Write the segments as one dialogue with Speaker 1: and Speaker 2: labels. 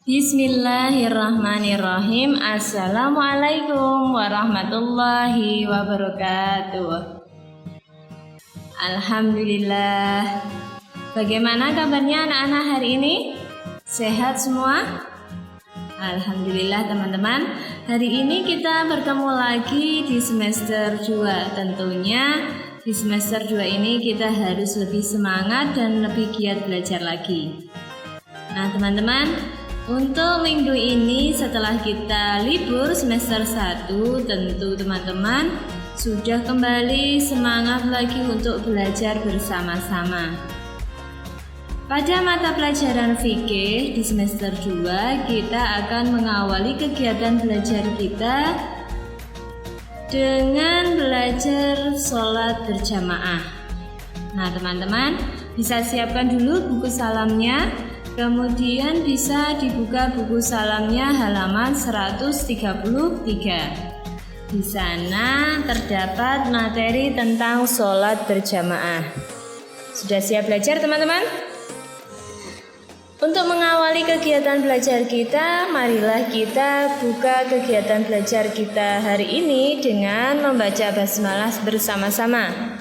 Speaker 1: Bismillahirrahmanirrahim. Assalamualaikum warahmatullahi wabarakatuh. Alhamdulillah. Bagaimana kabarnya anak-anak hari ini? Sehat semua? Alhamdulillah teman-teman. Hari ini kita bertemu lagi di semester 2. Tentunya di semester 2 ini kita harus lebih semangat dan lebih giat belajar lagi. Nah teman-teman, untuk minggu ini setelah kita libur semester 1, tentu teman-teman sudah kembali semangat lagi untuk belajar bersama-sama. Pada mata pelajaran fikih di semester 2, kita akan mengawali kegiatan belajar kita dengan belajar sholat berjamaah. Nah teman-teman, bisa siapkan dulu buku salamnya. Kemudian bisa dibuka buku salamnya halaman 133. Di sana terdapat materi tentang sholat berjamaah. Sudah siap belajar teman-teman? Untuk mengawali kegiatan belajar kita, marilah kita buka kegiatan belajar kita hari ini dengan membaca basmalah bersama-sama.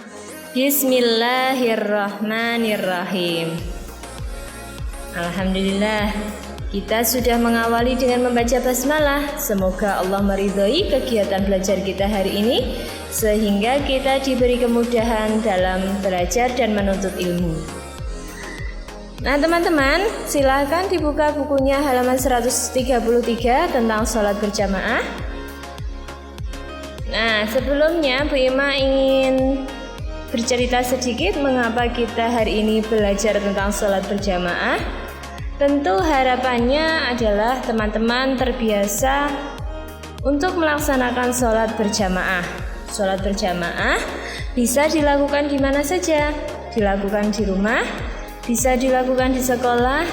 Speaker 1: Bismillahirrahmanirrahim. Alhamdulillah, kita sudah mengawali dengan membaca basmalah. Semoga Allah meridhai kegiatan belajar kita hari ini, sehingga kita diberi kemudahan dalam belajar dan menuntut ilmu. Nah teman-teman, silakan dibuka bukunya halaman 133 tentang sholat berjamaah. Nah sebelumnya Bu Ima ingin bercerita sedikit mengapa kita hari ini belajar tentang sholat berjamaah. Tentu harapannya adalah teman-teman terbiasa untuk melaksanakan sholat berjamaah. Sholat berjamaah bisa dilakukan di mana saja, dilakukan di rumah, bisa dilakukan di sekolah,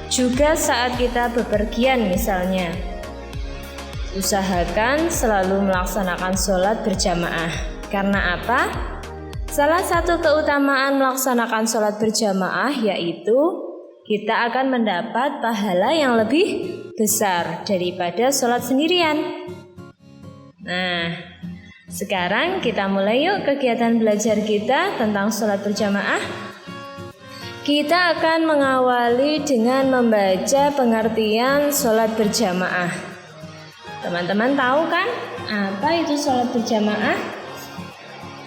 Speaker 1: juga saat kita bepergian misalnya. Usahakan selalu melaksanakan sholat berjamaah. Karena apa? Salah satu keutamaan melaksanakan sholat berjamaah yaitu kita akan mendapat pahala yang lebih besar daripada sholat sendirian. Nah, sekarang kita mulai yuk kegiatan belajar kita tentang sholat berjamaah. Kita akan mengawali dengan membaca pengertian sholat berjamaah. Teman-teman tahu kan apa itu sholat berjamaah?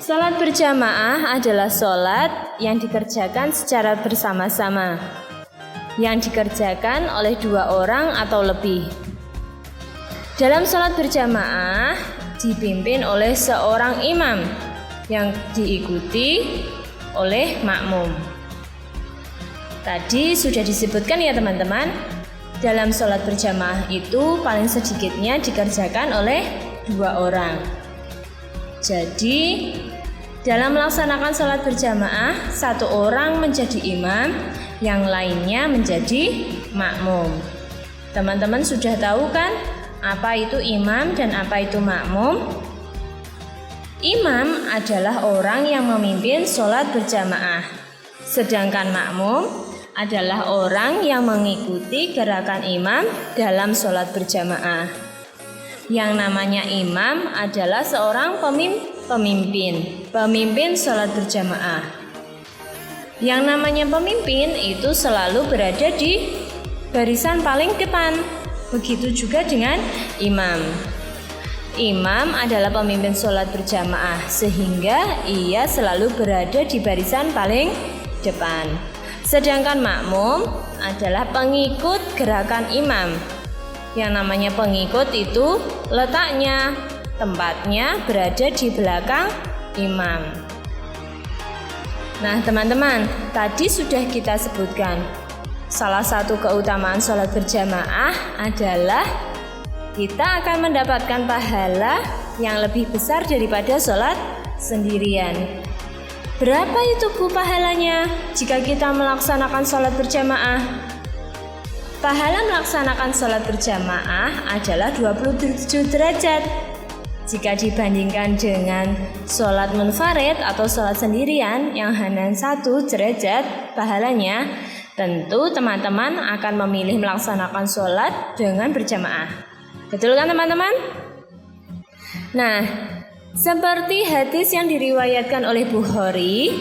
Speaker 1: Sholat berjamaah adalah sholat yang dikerjakan secara bersama-sama, yang dikerjakan oleh 2 orang atau lebih. Dalam sholat berjamaah dipimpin oleh seorang imam yang diikuti oleh makmum. Tadi sudah disebutkan ya teman-teman, dalam sholat berjamaah itu paling sedikitnya dikerjakan oleh 2 orang. Jadi dalam melaksanakan sholat berjamaah, 1 orang menjadi imam, yang lainnya menjadi makmum. Teman-teman sudah tahu kan apa itu imam dan apa itu makmum? Imam adalah orang yang memimpin sholat berjamaah, sedangkan makmum adalah orang yang mengikuti gerakan imam dalam sholat berjamaah. Yang namanya imam adalah seorang pemimpin sholat berjamaah. Yang namanya pemimpin itu selalu berada di barisan paling depan. Begitu juga dengan imam. Imam adalah pemimpin sholat berjamaah, sehingga ia selalu berada di barisan paling depan. Sedangkan makmum adalah pengikut gerakan imam. Yang namanya pengikut itu letaknya, tempatnya berada di belakang imam. Nah teman-teman, tadi sudah kita sebutkan salah satu keutamaan sholat berjamaah adalah kita akan mendapatkan pahala yang lebih besar daripada sholat sendirian. Berapa itu Bu pahalanya jika kita melaksanakan sholat berjamaah? Pahala melaksanakan sholat berjamaah adalah 27 derajat. Jika dibandingkan dengan sholat munfarid atau sholat sendirian yang hanya 1 derajat pahalanya, tentu teman-teman akan memilih melaksanakan sholat dengan berjamaah. Betul kan teman-teman? Nah, seperti hadis yang diriwayatkan oleh Bukhari,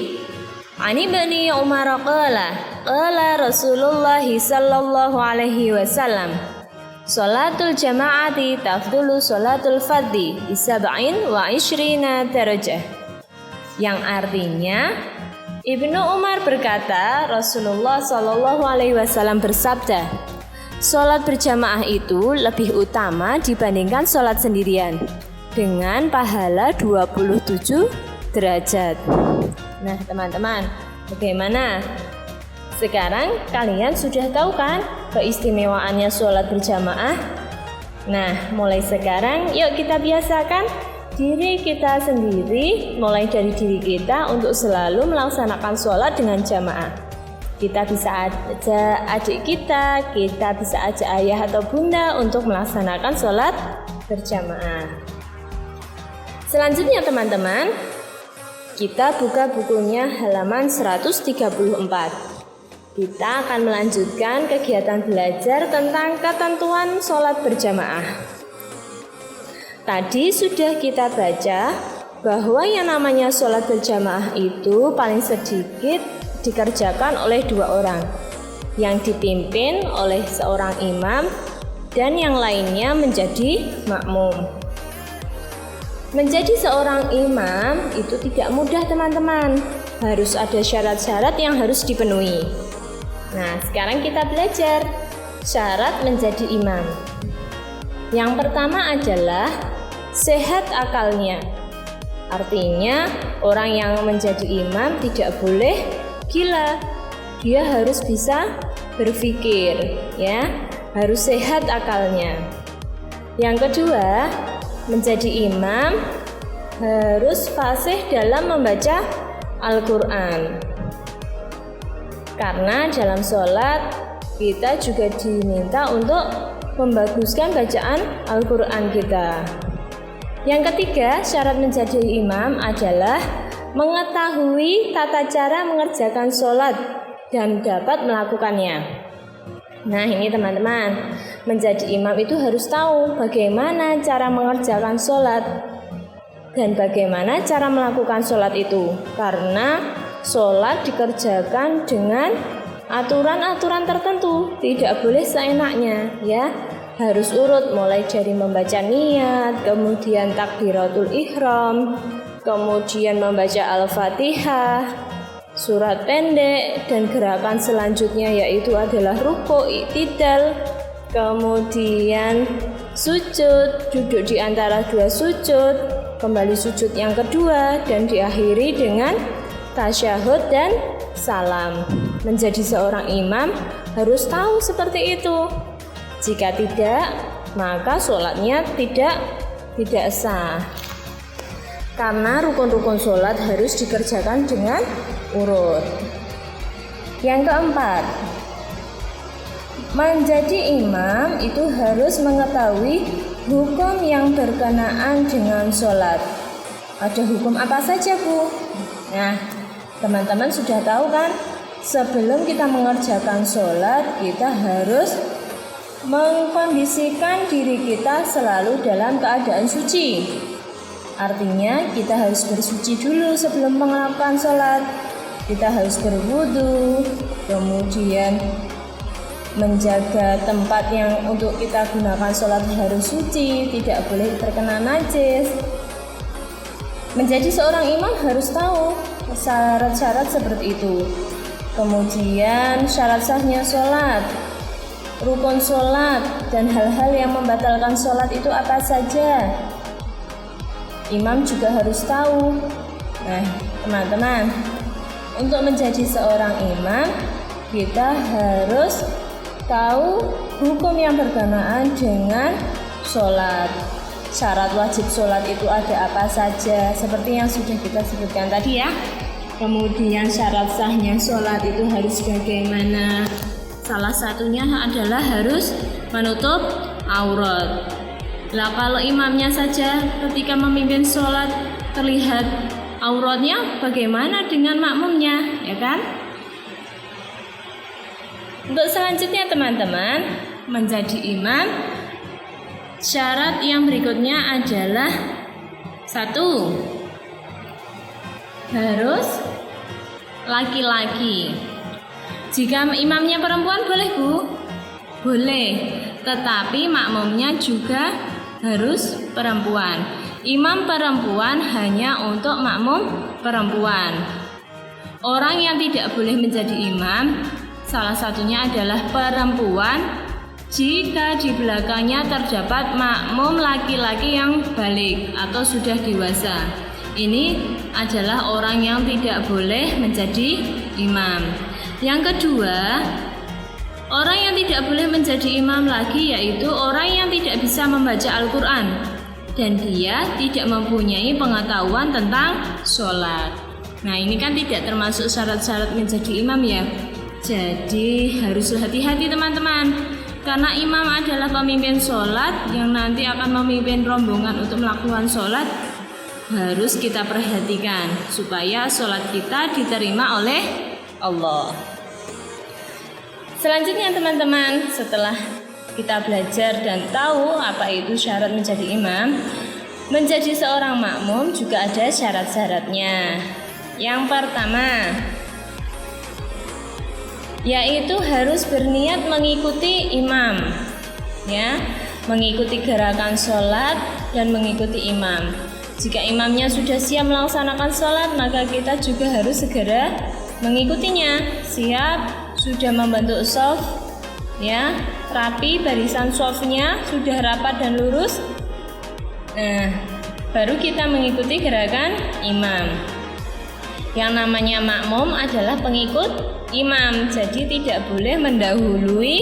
Speaker 1: Ani Bani Umar qala Rasulullah sallallahu alaihi wasallam, Sholatul jama'ati tafdulu sholatul fardhi bisab'in wa ishrina darajah. Yang artinya, Ibnu Umar berkata, Rasulullah sallallahu alaihi wasallam bersabda, sholat berjamaah itu lebih utama dibandingkan sholat sendirian dengan pahala 27 derajat. Nah teman-teman, bagaimana? Sekarang kalian sudah tahu kan keistimewaannya sholat berjamaah? Nah, mulai sekarang yuk kita biasakan diri kita sendiri, mulai dari diri kita untuk selalu melaksanakan sholat dengan jamaah. Kita bisa ajak adik kita bisa ajak ayah atau bunda untuk melaksanakan sholat berjamaah. Selanjutnya teman-teman, kita buka bukunya halaman 134. Kita akan melanjutkan kegiatan belajar tentang ketentuan sholat berjamaah. Tadi sudah kita baca bahwa yang namanya sholat berjamaah itu paling sedikit dikerjakan oleh 2 orang, yang dipimpin oleh seorang imam dan yang lainnya menjadi makmum. Menjadi seorang imam itu tidak mudah teman-teman, harus ada syarat-syarat yang harus dipenuhi. Nah, sekarang kita belajar syarat menjadi imam. Yang pertama adalah sehat akalnya. Artinya, orang yang menjadi imam tidak boleh gila. Dia harus bisa berpikir, ya, harus sehat akalnya. Yang kedua, menjadi imam harus fasih dalam membaca Al-Quran. Karena dalam sholat kita juga diminta untuk membaguskan bacaan Al-Quran kita. Yang ketiga, syarat menjadi imam adalah mengetahui tata cara mengerjakan sholat dan dapat melakukannya. Nah ini teman-teman, menjadi imam itu harus tahu bagaimana cara mengerjakan sholat dan bagaimana cara melakukan sholat itu. Karena sholat dikerjakan dengan aturan-aturan tertentu, tidak boleh seenaknya, ya. Harus urut mulai dari membaca niat, kemudian takbiratul ihram, kemudian membaca Al-Fatihah, surat pendek, dan gerakan selanjutnya yaitu adalah ruku', i'tidal, kemudian sujud, duduk di antara 2 sujud, kembali sujud yang kedua, dan diakhiri dengan tasyahud dan salam. Menjadi seorang imam harus tahu seperti itu. Jika tidak, maka sholatnya tidak sah. Karena rukun-rukun sholat harus dikerjakan dengan urut. Yang keempat, menjadi imam itu harus mengetahui hukum yang berkenaan dengan sholat. Ada hukum apa saja, Bu? Nah, teman-teman sudah tahu kan? Sebelum kita mengerjakan sholat, kita harus mengkondisikan diri kita selalu dalam keadaan suci. Artinya kita harus bersuci dulu sebelum melakukan sholat. Kita harus berwudu, kemudian menjaga tempat yang untuk kita gunakan sholat harus suci, tidak boleh terkena najis. Menjadi seorang imam harus tahu syarat-syarat seperti itu. Kemudian syarat sahnya sholat, rukun sholat, dan hal-hal yang membatalkan sholat itu apa saja. Imam juga harus tahu. Nah, teman-teman, untuk menjadi seorang imam, kita harus tahu hukum yang berkenaan dengan sholat. Syarat wajib sholat itu ada apa saja, seperti yang sudah kita sebutkan tadi ya. Kemudian syarat sahnya sholat itu harus bagaimana? Salah satunya adalah harus menutup aurat. Lah kalau imamnya saja ketika memimpin sholat terlihat auratnya, bagaimana dengan makmumnya, ya kan? Untuk selanjutnya teman-teman, menjadi imam, syarat yang berikutnya adalah 1. Harus laki-laki. Jika imamnya perempuan boleh Bu? Boleh, tetapi makmumnya juga harus perempuan. Imam perempuan hanya untuk makmum perempuan. Orang yang tidak boleh menjadi imam salah satunya adalah perempuan jika di belakangnya terdapat makmum laki-laki yang balik atau sudah dewasa. Ini adalah orang yang tidak boleh menjadi imam. Yang kedua, orang yang tidak boleh menjadi imam lagi yaitu orang yang tidak bisa membaca Al-Quran dan dia tidak mempunyai pengetahuan tentang sholat. Nah, ini kan tidak termasuk syarat-syarat menjadi imam ya. Jadi harus hati-hati teman-teman, karena imam adalah pemimpin sholat yang nanti akan memimpin rombongan untuk melakukan sholat. Harus kita perhatikan supaya sholat kita diterima oleh Allah. Selanjutnya teman-teman, setelah kita belajar dan tahu apa itu syarat menjadi imam, menjadi seorang makmum juga ada syarat-syaratnya. Yang pertama, yaitu harus berniat mengikuti imam, ya, mengikuti gerakan sholat dan mengikuti imam. Jika imamnya sudah siap melaksanakan sholat, maka kita juga harus segera mengikutinya. Siap, sudah membentuk shaf, ya, rapi barisan shafnya sudah rapat dan lurus. Nah, baru kita mengikuti gerakan imam. Yang namanya makmum adalah pengikut imam, jadi tidak boleh mendahului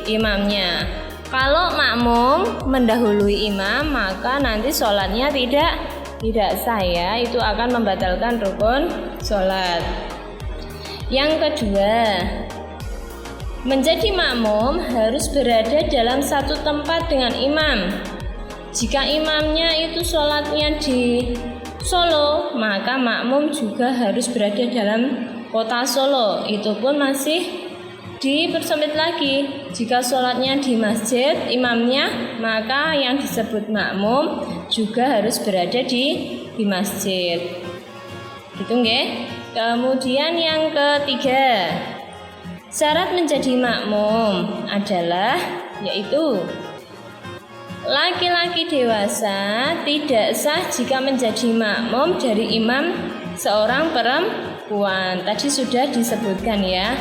Speaker 1: imamnya. Kalau makmum mendahului imam, maka nanti sholatnya tidak sah ya, itu akan membatalkan rukun sholat. Yang kedua, menjadi makmum harus berada dalam satu tempat dengan imam. Jika imamnya itu sholatnya di Solo, maka makmum juga harus berada dalam kota Solo. Itu pun masih dipersempit lagi. Jika sholatnya di masjid imamnya, maka yang disebut makmum juga harus berada di masjid. Gitu nggih? Kemudian yang ketiga, syarat menjadi makmum adalah yaitu laki-laki dewasa tidak sah jika menjadi makmum dari imam seorang perempuan. Tadi sudah disebutkan ya.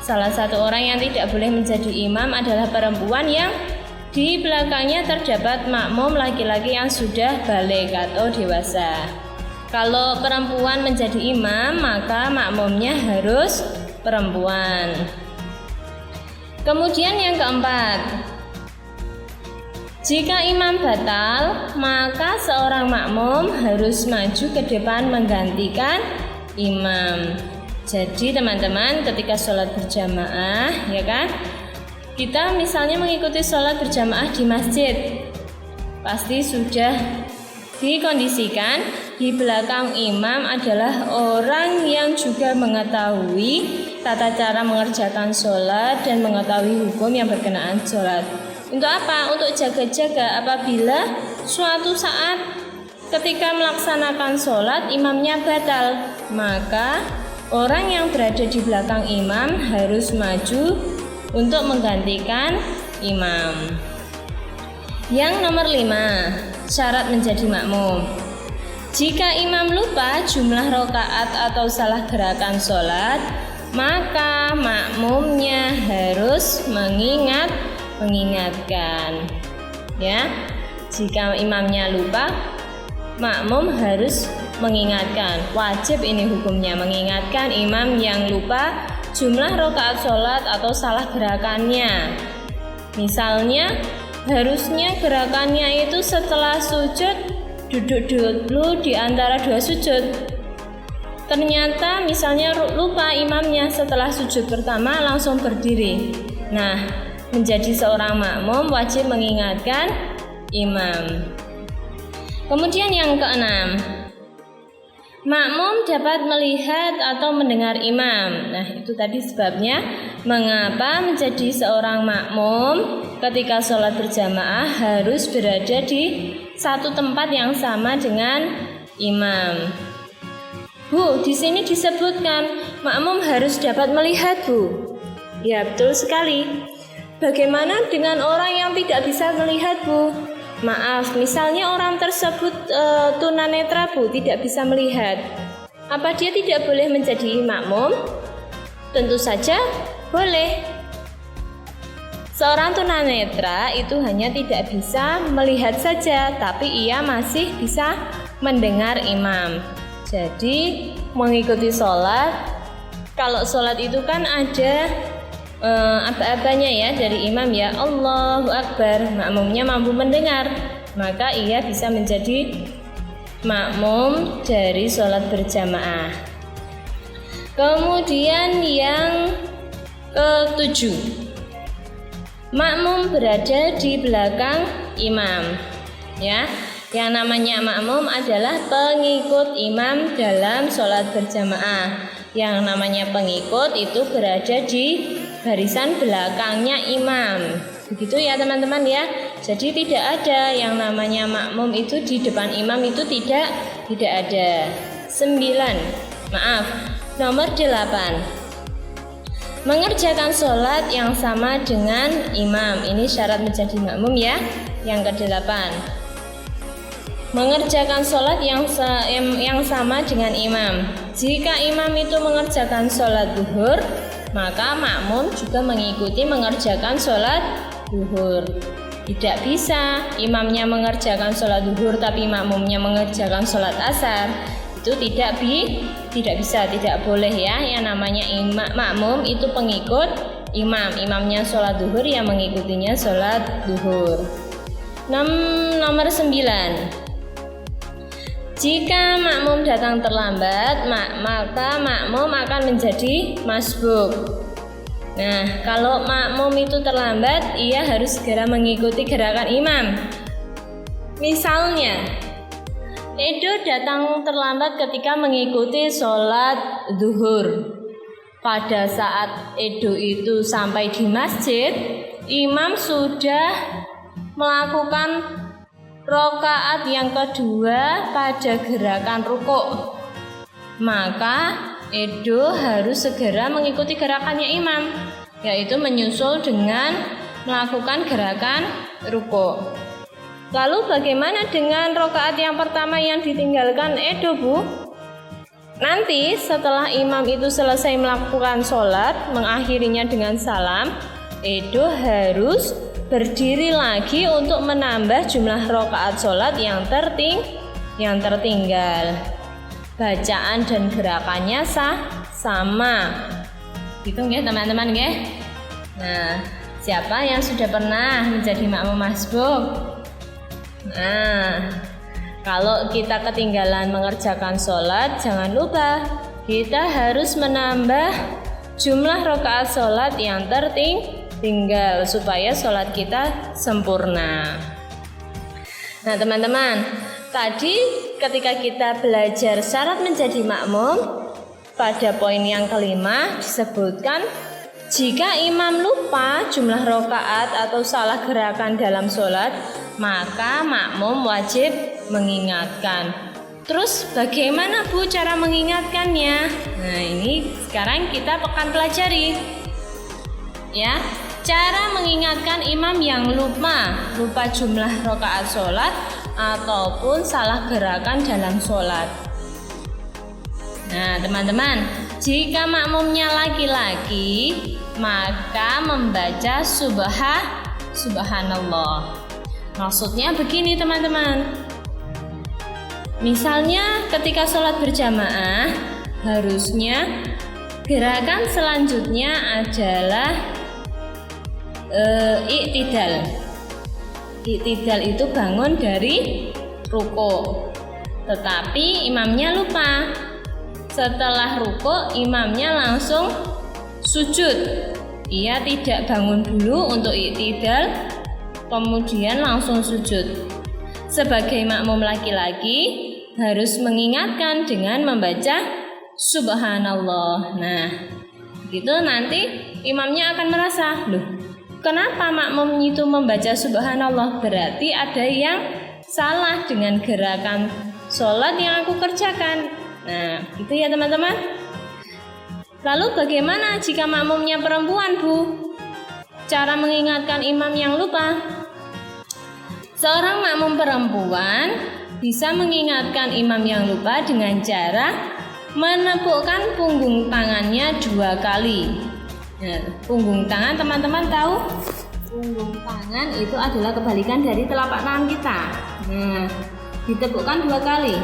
Speaker 1: Salah satu orang yang tidak boleh menjadi imam adalah perempuan yang di belakangnya terdapat makmum laki-laki yang sudah balik atau dewasa. Kalau perempuan menjadi imam, maka makmumnya harus perempuan. Kemudian yang keempat, jika imam batal, maka seorang makmum harus maju ke depan menggantikan imam. Jadi teman-teman, ketika sholat berjamaah, ya kan, kita misalnya mengikuti sholat berjamaah di masjid, pasti sudah dikondisikan di belakang imam adalah orang yang juga mengetahui tata cara mengerjakan sholat dan mengetahui hukum yang berkenaan sholat. Untuk apa? Untuk jaga-jaga apabila suatu saat ketika melaksanakan sholat imamnya batal, maka orang yang berada di belakang imam harus maju untuk menggantikan imam. Yang nomor 5, syarat menjadi makmum. Jika imam lupa jumlah rakaat atau salah gerakan sholat, maka makmumnya harus mengingatkan. Ya, jika imamnya lupa, makmum harus mengingatkan. Wajib ini hukumnya, mengingatkan imam yang lupa jumlah rakaat sholat atau salah gerakannya. Misalnya, harusnya gerakannya itu setelah sujud duduk dulu di antara dua sujud. Ternyata misalnya lupa imamnya, setelah sujud pertama langsung berdiri. Nah, menjadi seorang makmum wajib mengingatkan imam. Kemudian yang keenam, makmum dapat melihat atau mendengar imam. Nah, itu tadi sebabnya mengapa menjadi seorang makmum ketika sholat berjamaah harus berada di satu tempat yang sama dengan imam? Bu, di sini disebutkan makmum harus dapat melihat, Bu. Ya, betul sekali. Bagaimana dengan orang yang tidak bisa melihat, Bu? Maaf, misalnya orang tersebut tunanetra, Bu, tidak bisa melihat. Apa dia tidak boleh menjadi makmum? Tentu saja boleh. Seorang tunanetra itu hanya tidak bisa melihat saja, tapi ia masih bisa mendengar imam. Jadi mengikuti sholat, kalau sholat itu kan ada aba-abanya ya dari imam ya, Allahu Akbar, makmumnya mampu mendengar, maka ia bisa menjadi makmum dari sholat berjamaah. Kemudian yang ke-7, makmum berada di belakang imam. Ya, yang namanya makmum adalah pengikut imam dalam sholat berjamaah. Yang namanya pengikut itu berada di barisan belakangnya imam. Begitu ya teman-teman ya. Jadi tidak ada yang namanya makmum itu di depan imam, itu tidak ada. 9. Nomor 8, mengerjakan sholat yang sama dengan imam. Ini syarat menjadi makmum ya. Yang ke-8, mengerjakan sholat yang sama dengan imam. Jika imam itu mengerjakan sholat zuhur, maka makmum juga mengikuti mengerjakan sholat zuhur. Tidak bisa imamnya mengerjakan sholat zuhur tapi makmumnya mengerjakan sholat asar. Itu tidak bisa, tidak boleh ya. Yang namanya makmum itu pengikut imam. Imamnya sholat zuhur, yang mengikutinya sholat zuhur. Nomor 9, jika makmum datang terlambat, maka makmum akan menjadi masbuk. Nah, kalau makmum itu terlambat, ia harus segera mengikuti gerakan imam. Misalnya, Edo datang terlambat ketika mengikuti sholat zuhur. Pada saat Edo itu sampai di masjid, imam sudah melakukan rakaat yang kedua pada gerakan rukuk. Maka Edo harus segera mengikuti gerakannya imam, yaitu menyusul dengan melakukan gerakan rukuk. Lalu bagaimana dengan rakaat yang pertama yang ditinggalkan Edo, Bu? Nanti setelah imam itu selesai melakukan sholat, mengakhirinya dengan salam, Edo harus berdiri lagi untuk menambah jumlah rakaat sholat yang tertinggal. Bacaan dan gerakannya sama. Hitung ya teman-teman ya. Nah, siapa yang sudah pernah menjadi makmum masbuk? Nah, kalau kita ketinggalan mengerjakan sholat, jangan lupa kita harus menambah jumlah rakaat sholat yang tertinggal supaya sholat kita sempurna. Nah teman-teman, tadi ketika kita belajar syarat menjadi makmum, pada poin yang ke-5 disebutkan jika imam lupa jumlah rakaat atau salah gerakan dalam sholat, maka makmum wajib mengingatkan. Terus bagaimana Bu cara mengingatkannya? Nah ini sekarang kita akan pelajari ya, cara mengingatkan imam yang lupa jumlah rakaat sholat ataupun salah gerakan dalam sholat. Nah teman-teman, jika makmumnya laki-laki, maka membaca subhanallah. Maksudnya begini teman-teman, misalnya ketika sholat berjamaah, harusnya gerakan selanjutnya adalah i'tidal. I'tidal itu bangun dari ruku, tetapi imamnya lupa. Setelah ruku, imamnya langsung sujud. Ia tidak bangun dulu untuk i'tidal, kemudian langsung sujud. Sebagai makmum laki-laki harus mengingatkan dengan membaca subhanallah. Nah, Itu nanti imamnya akan merasa, loh, kenapa makmum itu membaca subhanallah? Berarti ada yang salah dengan gerakan sholat yang aku kerjakan. Nah, gitu ya teman-teman. Lalu bagaimana jika makmumnya perempuan, Bu? Cara mengingatkan imam yang lupa. Seorang makmum perempuan bisa mengingatkan imam yang lupa dengan cara menepukkan punggung tangannya 2 kali. Nah, punggung tangan teman-teman tahu? Punggung tangan itu adalah kebalikan dari telapak tangan kita. Nah, ditepukkan 2 kali.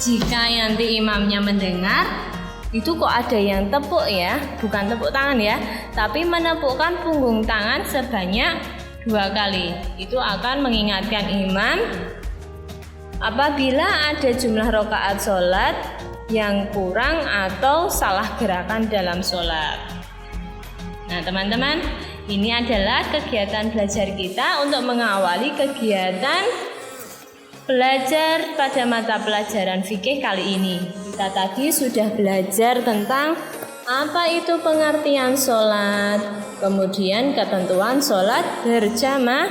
Speaker 1: Jika nanti imamnya mendengar, itu kok ada yang tepuk ya, bukan tepuk tangan ya, tapi menepukkan punggung tangan sebanyak 2 kali. Itu akan mengingatkan imam apabila ada jumlah rakaat sholat yang kurang atau salah gerakan dalam sholat. Nah teman-teman, ini adalah kegiatan belajar kita untuk mengawali kegiatan belajar pada mata pelajaran fikih kali ini. Kita tadi sudah belajar tentang apa itu pengertian sholat, kemudian ketentuan sholat berjamaah,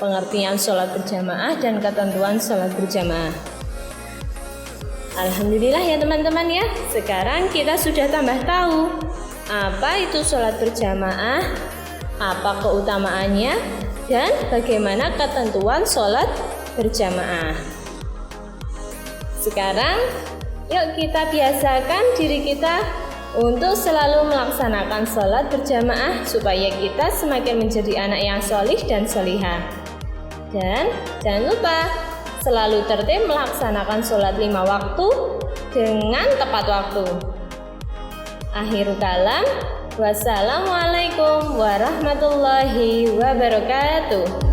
Speaker 1: pengertian sholat berjamaah dan ketentuan sholat berjamaah. Alhamdulillah ya teman-teman ya, sekarang kita sudah tambah tahu apa itu sholat berjamaah, apa keutamaannya, dan bagaimana ketentuan sholat berjamaah. Sekarang yuk kita biasakan diri kita untuk selalu melaksanakan sholat berjamaah supaya kita semakin menjadi anak yang sholih dan sholihah. Dan jangan lupa selalu tertib melaksanakan sholat 5 waktu dengan tepat waktu. Akhirul kalam, wassalamualaikum warahmatullahi wabarakatuh.